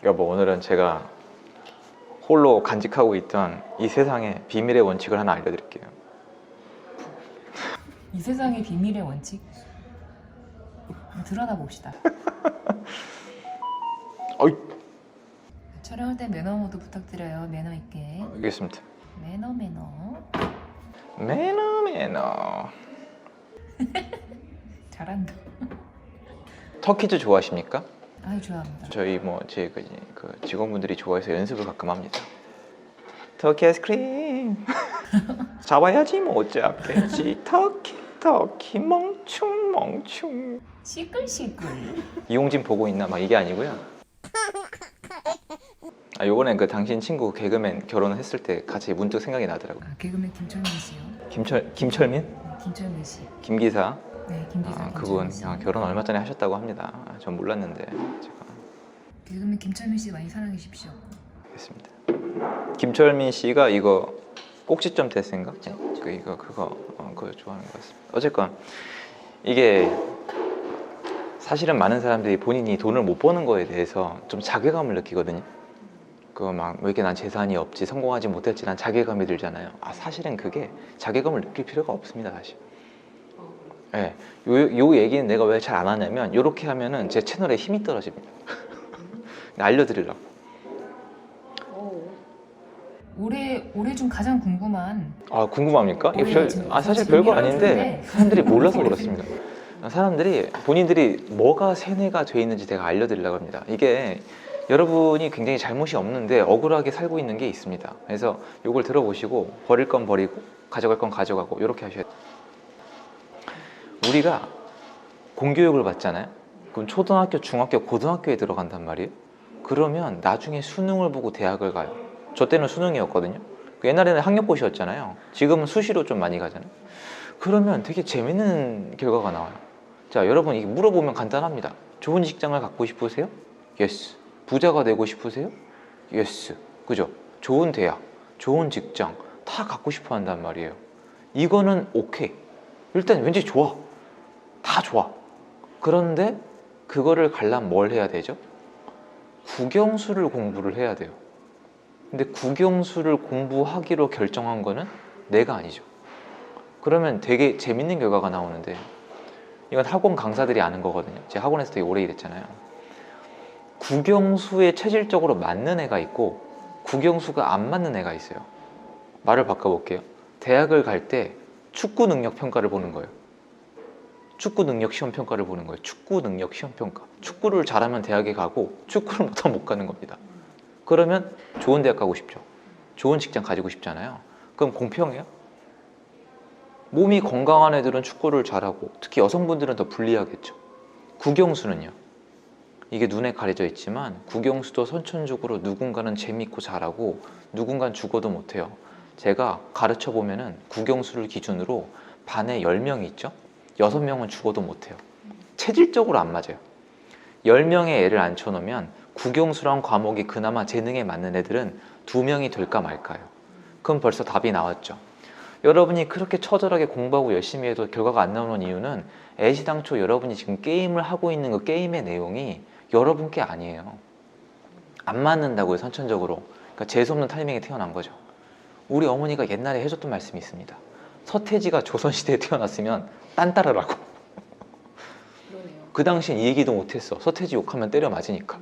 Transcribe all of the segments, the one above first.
여보, 오늘은 제가 홀로 간직하고 있던 이 세상의 비밀의 원칙을 하나 알려드릴게요. 이 세상의 비밀의 원칙? 드러나 봅시다. 어이. 촬영할 때 매너 모드 부탁드려요. 매너 있게. 알겠습니다. 매너. 매너. 잘한다. 터키즈 좋아하십니까? 아유, 좋아합니다. 저희 제 직원분들이 좋아해서 연습을 가끔 합니다. 터키 아이스크림 잡아야지 못 잡겠지. 터키 멍충. 시끌시끌. 이용진 보고 있나 막 이게 아니고요. 요번에 그 당신 친구 개그맨 결혼했을 때 같이 문득 생각이 나더라고요. 개그맨 김철민 씨요. 김철민? 네, 김철민 씨. 김기사? 네, 김기사. 그분 김철민 씨. 결혼 얼마 전에 하셨다고 합니다. 전 몰랐는데 제가 개그맨 김철민 씨 많이 사랑해 주십시오. 알겠습니다. 김철민 씨가 이거 꼭지점 테스트인가? 그쵸. 그거 좋아하는 것 같습니다. 어쨌건 이게 사실은 많은 사람들이 본인이 돈을 못 버는 거에 대해서 좀 자괴감을 느끼거든요. 왜 이렇게 난 재산이 없지, 성공하지 못했지, 난 자괴감이 들잖아요. 사실은 그게 자괴감을 느낄 필요가 없습니다, 사실. 네, 요 얘기는 내가 왜 잘 안 하냐면, 요렇게 하면은 제 채널에 힘이 떨어집니다. 알려드리려고. 올해 중 가장 궁금한. 궁금합니까? 사실 지금 별거 이런 아닌데 주인데. 사람들이 몰라서 그렇습니다. 사람들이 본인들이 뭐가 세뇌가 돼 있는지 제가 알려드리려고 합니다. 이게 여러분이 굉장히 잘못이 없는데 억울하게 살고 있는 게 있습니다. 그래서 이걸 들어보시고 버릴 건 버리고 가져갈 건 가져가고 이렇게 하셔야 돼요. 우리가 공교육을 받잖아요. 그럼 초등학교, 중학교, 고등학교에 들어간단 말이에요. 그러면 나중에 수능을 보고 대학을 가요. 저 때는 수능이었거든요. 옛날에는 학력고시였잖아요. 지금은 수시로 좀 많이 가잖아요. 그러면 되게 재밌는 결과가 나와요. 자, 여러분 이게 물어보면 간단합니다. 좋은 직장을 갖고 싶으세요? 예스. 부자가 되고 싶으세요? 예스. 그죠? 좋은 대학, 좋은 직장 다 갖고 싶어 한단 말이에요. 이거는 오케이. 일단 왠지 좋아. 다 좋아. 그런데 그거를 가려면 뭘 해야 되죠? 국영수를 공부를 해야 돼요. 근데 국영수를 공부하기로 결정한 거는 내가 아니죠. 그러면 되게 재밌는 결과가 나오는데, 이건 학원 강사들이 아는 거거든요. 제가 학원에서 되게 오래 일했잖아요. 국영수에 체질적으로 맞는 애가 있고 국영수가 안 맞는 애가 있어요. 말을 바꿔볼게요. 대학을 갈 때 축구 능력 평가를 보는 거예요. 축구 능력 시험 평가를 보는 거예요. 축구 능력 시험 평가. 축구를 잘하면 대학에 가고 축구를 못하면 못 가는 겁니다. 그러면 좋은 대학 가고 싶죠. 좋은 직장 가지고 싶잖아요. 그럼 공평해요? 몸이 건강한 애들은 축구를 잘하고 특히 여성분들은 더 불리하겠죠. 국영수는요. 이게 눈에 가려져 있지만 국영수도 선천적으로 누군가는 재밌고 잘하고 누군가는 죽어도 못해요. 제가 가르쳐 보면은 국영수를 기준으로 반에 10명이 있죠. 6명은 죽어도 못해요. 체질적으로 안 맞아요. 10명의 애를 앉혀놓으면 국영수란 과목이 그나마 재능에 맞는 애들은 2명이 될까 말까요. 그럼 벌써 답이 나왔죠. 여러분이 그렇게 처절하게 공부하고 열심히 해도 결과가 안 나오는 이유는 애시당초 여러분이 지금 게임을 하고 있는 그 게임의 내용이 여러분 게 아니에요. 안 맞는다고요, 선천적으로. 그러니까 재수없는 타이밍에 태어난 거죠. 우리 어머니가 옛날에 해줬던 말씀이 있습니다. 서태지가 조선시대에 태어났으면 딴 따르라고. 그 당시엔 이 얘기도 못했어. 서태지 욕하면 때려 맞으니까.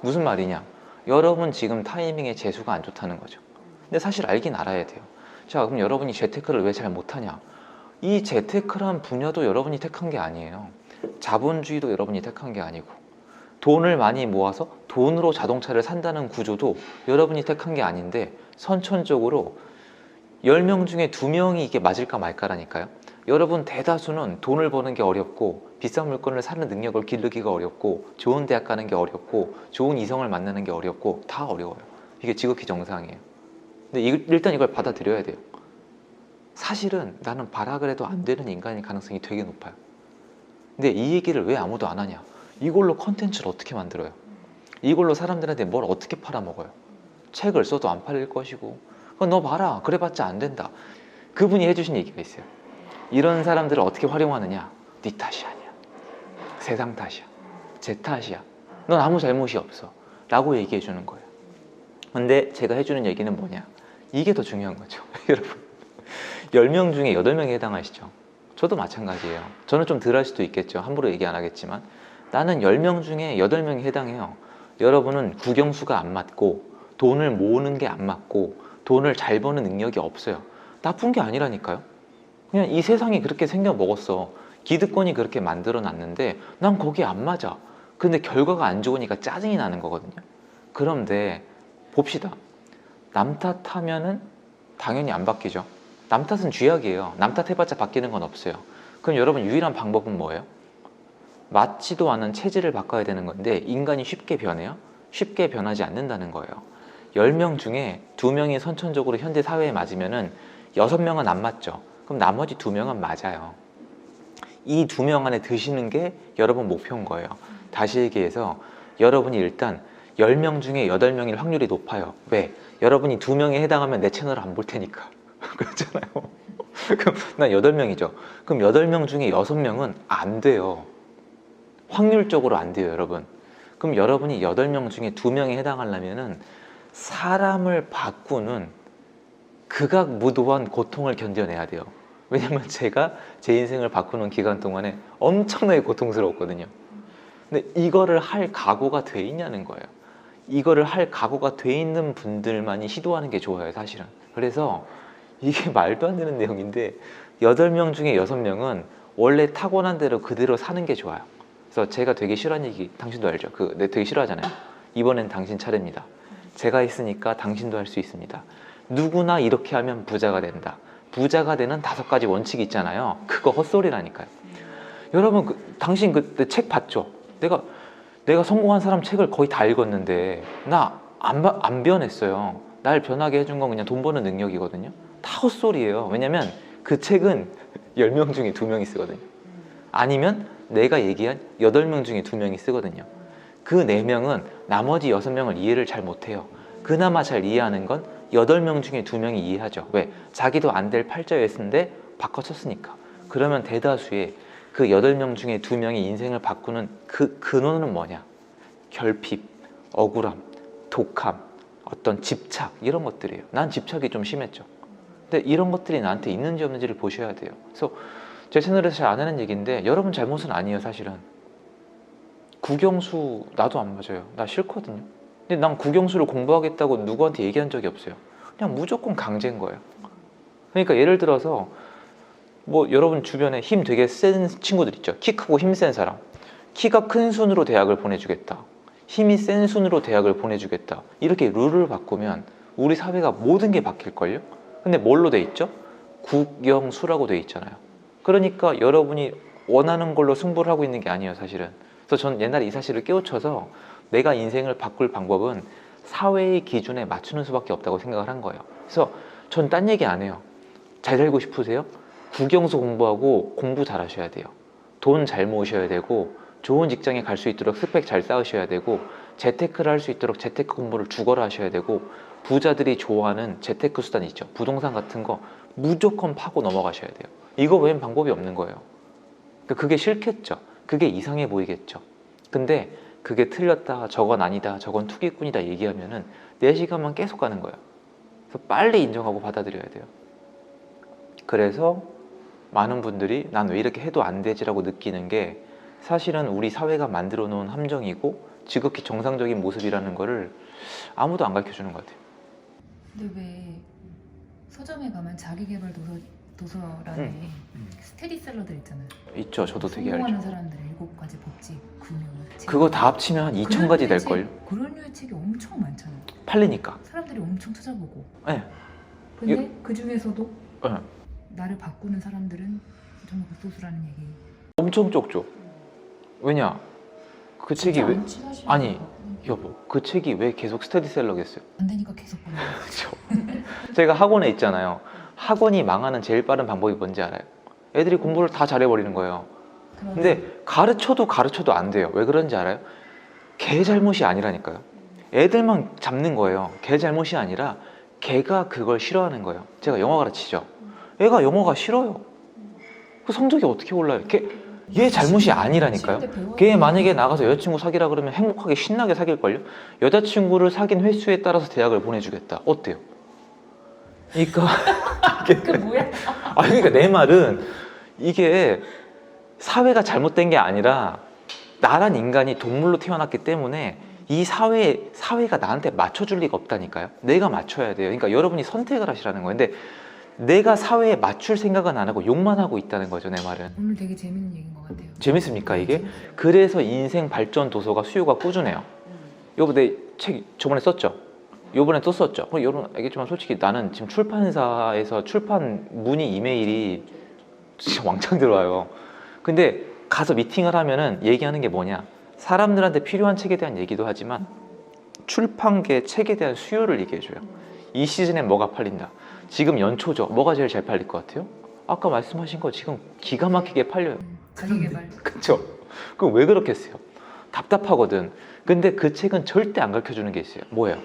무슨 말이냐? 여러분 지금 타이밍에 재수가 안 좋다는 거죠. 근데 사실 알긴 알아야 돼요. 자, 그럼 여러분이 재테크를 왜 잘 못하냐? 이 재테크란 분야도 여러분이 택한 게 아니에요. 자본주의도 여러분이 택한 게 아니고, 돈을 많이 모아서 돈으로 자동차를 산다는 구조도 여러분이 택한 게 아닌데, 선천적으로 10명 중에 2명이 이게 맞을까 말까라니까요. 여러분 대다수는 돈을 버는 게 어렵고 비싼 물건을 사는 능력을 기르기가 어렵고 좋은 대학 가는 게 어렵고 좋은 이성을 만나는 게 어렵고 다 어려워요. 이게 지극히 정상이에요. 근데 일단 이걸 받아들여야 돼요. 사실은 나는 바라 그래도 안 되는 인간일 가능성이 되게 높아요. 근데 이 얘기를 왜 아무도 안 하냐? 이걸로 컨텐츠를 어떻게 만들어요? 이걸로 사람들한테 뭘 어떻게 팔아먹어요? 책을 써도 안 팔릴 것이고, 너 봐라, 그래봤자 안 된다. 그분이 해주신 얘기가 있어요. 이런 사람들을 어떻게 활용하느냐? 네 탓이 아니야. 세상 탓이야. 제 탓이야. 넌 아무 잘못이 없어. 라고 얘기해 주는 거예요. 근데 제가 해주는 얘기는 뭐냐, 이게 더 중요한 거죠. 여러분, 10명 중에 8명에 해당하시죠? 저도 마찬가지예요. 저는 좀 덜 할 수도 있겠죠. 함부로 얘기 안 하겠지만 나는 10명 중에 8명이 해당해요. 여러분은 국영수가 안 맞고 돈을 모으는 게 안 맞고 돈을 잘 버는 능력이 없어요. 나쁜 게 아니라니까요. 그냥 이 세상이 그렇게 생겨 먹었어. 기득권이 그렇게 만들어 놨는데 난 거기에 안 맞아. 근데 결과가 안 좋으니까 짜증이 나는 거거든요. 그런데 봅시다. 남 탓하면은 당연히 안 바뀌죠. 남 탓은 쥐약이에요. 남 탓해봤자 바뀌는 건 없어요. 그럼 여러분, 유일한 방법은 뭐예요? 맞지도 않은 체질을 바꿔야 되는 건데 인간이 쉽게 변해요? 쉽게 변하지 않는다는 거예요. 10명 중에 2명이 선천적으로 현대 사회에 맞으면은 6명은 안 맞죠. 그럼 나머지 2명은 맞아요. 이 2명 안에 드시는 게 여러분 목표인 거예요. 다시 얘기해서 여러분이 일단 10명 중에 8명일 확률이 높아요. 왜? 여러분이 2명에 해당하면 내 채널을 안 볼 테니까. 그렇잖아요. 그럼 난 8명이죠. 그럼 8명 중에 6명은 안 돼요. 확률적으로 안 돼요, 여러분. 그럼 여러분이 8명 중에 2명에 해당하려면은 사람을 바꾸는 극악무도한 고통을 견뎌내야 돼요. 왜냐면 제가 제 인생을 바꾸는 기간 동안에 엄청나게 고통스러웠거든요. 근데 이거를 할 각오가 돼 있냐는 거예요. 이거를 할 각오가 돼 있는 분들만이 시도하는 게 좋아요, 사실은. 그래서 이게 말도 안 되는 내용인데 8명 중에 6명은 원래 타고난 대로 그대로 사는 게 좋아요. 그래서 제가 되게 싫어하는 얘기, 당신도 알죠? 내 되게 싫어하잖아요. 이번엔 당신 차례입니다. 제가 했으니까 당신도 할 수 있습니다. 누구나 이렇게 하면 부자가 된다. 부자가 되는 5가지 원칙이 있잖아요. 그거 헛소리라니까요. 여러분, 당신 그때 책 봤죠? 내가 성공한 사람 책을 거의 다 읽었는데 나 안 변했어요. 날 변하게 해준 건 그냥 돈 버는 능력이거든요. 다 헛소리예요. 왜냐면 그 책은 10명 중에 2명이 쓰거든요. 아니면 내가 얘기한 8명 중에 2명이 쓰거든요. 그 4명은 나머지 6명을 이해를 잘 못해요. 그나마 잘 이해하는 건 8명 중에 2명이 이해하죠. 왜? 자기도 안 될 팔자였는데 바꿔쳤으니까. 그러면 대다수의 그 8명 중에 2명이 인생을 바꾸는 그 근원은 뭐냐? 결핍, 억울함, 독함, 어떤 집착, 이런 것들이에요. 난 집착이 좀 심했죠. 근데 이런 것들이 나한테 있는지 없는지를 보셔야 돼요. 그래서 제 채널에서 잘 안 하는 얘기인데 여러분 잘못은 아니에요, 사실은. 국영수 나도 안 맞아요. 나 싫거든요. 근데 난 국영수를 공부하겠다고 누구한테 얘기한 적이 없어요. 그냥 무조건 강제인 거예요. 그러니까 예를 들어서 뭐 여러분 주변에 힘 되게 센 친구들 있죠. 키 크고 힘 센 사람. 키가 큰 순으로 대학을 보내주겠다. 힘이 센 순으로 대학을 보내주겠다. 이렇게 룰을 바꾸면 우리 사회가 모든 게 바뀔걸요? 근데 뭘로 돼 있죠? 국영수라고 돼 있잖아요. 그러니까 여러분이 원하는 걸로 승부를 하고 있는 게 아니에요, 사실은. 그래서 전 옛날에 이 사실을 깨우쳐서 내가 인생을 바꿀 방법은 사회의 기준에 맞추는 수밖에 없다고 생각을 한 거예요. 그래서 전 딴 얘기 안 해요. 잘 살고 싶으세요? 국영수 공부하고 공부 잘 하셔야 돼요. 돈 잘 모으셔야 되고 좋은 직장에 갈 수 있도록 스펙 잘 쌓으셔야 되고 재테크를 할 수 있도록 재테크 공부를 죽어라 하셔야 되고 부자들이 좋아하는 재테크 수단 있죠. 부동산 같은 거 무조건 파고 넘어가셔야 돼요. 이거 외엔 방법이 없는 거예요. 그게 싫겠죠. 그게 이상해 보이겠죠. 근데 그게 틀렸다, 저건 아니다, 저건 투기꾼이다 얘기하면은 4시간만 계속 가는 거예요. 그래서 빨리 인정하고 받아들여야 돼요. 그래서 많은 분들이 난 왜 이렇게 해도 안 되지라고 느끼는 게 사실은 우리 사회가 만들어 놓은 함정이고 지극히 정상적인 모습이라는 거를 아무도 안 가르쳐 주는 것 같아요. 근데 왜 서점에 가면 자기계발 도서란에 스테디셀러들 있잖아요. 있죠. 저도 되게 성공하는 알죠. 사람들의 7가지 법칙, 근육, 그거 다 합치면 한 2,000가지 될걸요? 그런 류의 책이 엄청 많잖아요. 팔리니까. 사람들이 엄청 찾아보고. 네. 근데 그 중에서도 네. 나를 바꾸는 사람들은 정말 극소수라는 얘기. 엄청 적죠. 왜냐? 그 책이 왜 아니, 여보, 그 책이 왜 계속 스테디셀러겠어요? 안 되니까 계속 보는 거예요. 그렇죠. 제가 학원에 있잖아요. 학원이 망하는 제일 빠른 방법이 뭔지 알아요? 애들이 공부를 다 잘해버리는 거예요. 근데 가르쳐도 안 돼요. 왜 그런지 알아요? 걔 잘못이 아니라니까요. 애들만 잡는 거예요. 걔 잘못이 아니라 걔가 그걸 싫어하는 거예요. 제가 영어 가르치죠. 애가 영어가 싫어요. 그 성적이 어떻게 올라요? 얘 잘못이 아니라니까요. 쉬운데 배워야 걔 돼. 만약에 나가서 여자친구 사귀라 그러면 행복하게 신나게 사귈걸요? 여자친구를 사귄 횟수에 따라서 대학을 보내주겠다. 어때요? 그러니까 그 뭐야? 그러니까 내 말은 이게 사회가 잘못된 게 아니라 나란 인간이 동물로 태어났기 때문에 이 사회가 나한테 맞춰줄 리가 없다니까요. 내가 맞춰야 돼요. 그러니까 여러분이 선택을 하시라는 거예요. 근데 내가 사회에 맞출 생각은 안 하고 욕만 하고 있다는 거죠, 내 말은. 오늘 되게 재밌는 얘기인 것 같아요. 재밌습니까, 이게? 재밌어요. 그래서 인생 발전 도서가 수요가 꾸준해요. 여보, 내 책 저번에 썼죠? 요번에 또 썼죠? 여러분 알겠지만 솔직히 나는 지금 출판사에서 출판 문의 이메일이 진짜 왕창 들어와요. 근데 가서 미팅을 하면은 얘기하는 게 뭐냐? 사람들한테 필요한 책에 대한 얘기도 하지만 출판계 책에 대한 수요를 얘기해줘요. 이 시즌에 뭐가 팔린다. 지금 연초죠. 뭐가 제일 잘 팔릴 것 같아요? 아까 말씀하신 거 지금 기가 막히게 팔려요. 자기개발. 그쵸? 그럼 왜 그렇겠어요? 답답하거든. 근데 그 책은 절대 안 가르쳐주는 게 있어요. 뭐예요?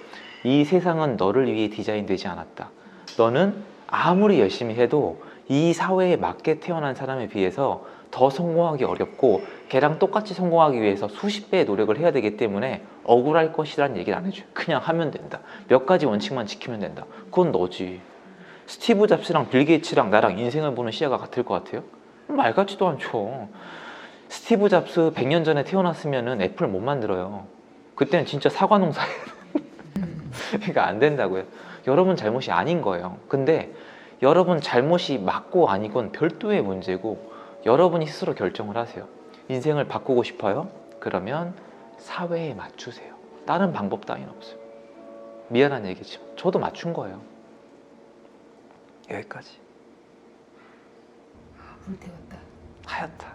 이 세상은 너를 위해 디자인되지 않았다. 너는 아무리 열심히 해도 이 사회에 맞게 태어난 사람에 비해서 더 성공하기 어렵고 걔랑 똑같이 성공하기 위해서 수십 배의 노력을 해야 되기 때문에 억울할 것이라는 얘기를 안 해줘요. 그냥 하면 된다. 몇 가지 원칙만 지키면 된다. 그건 너지. 스티브 잡스랑 빌 게이츠랑 나랑 인생을 보는 시야가 같을 것 같아요? 말 같지도 않죠. 스티브 잡스 100년 전에 태어났으면 애플 못 만들어요. 그때는 진짜 사과 농사예요. 그러니까 안 된다고요. 여러분 잘못이 아닌 거예요. 근데 여러분 잘못이 맞고 아니건 별도의 문제고 여러분이 스스로 결정을 하세요. 인생을 바꾸고 싶어요? 그러면 사회에 맞추세요. 다른 방법 따위는 없어요. 미안한 얘기지만 저도 맞춘 거예요. 여기까지. 불태웠다. 하얗다.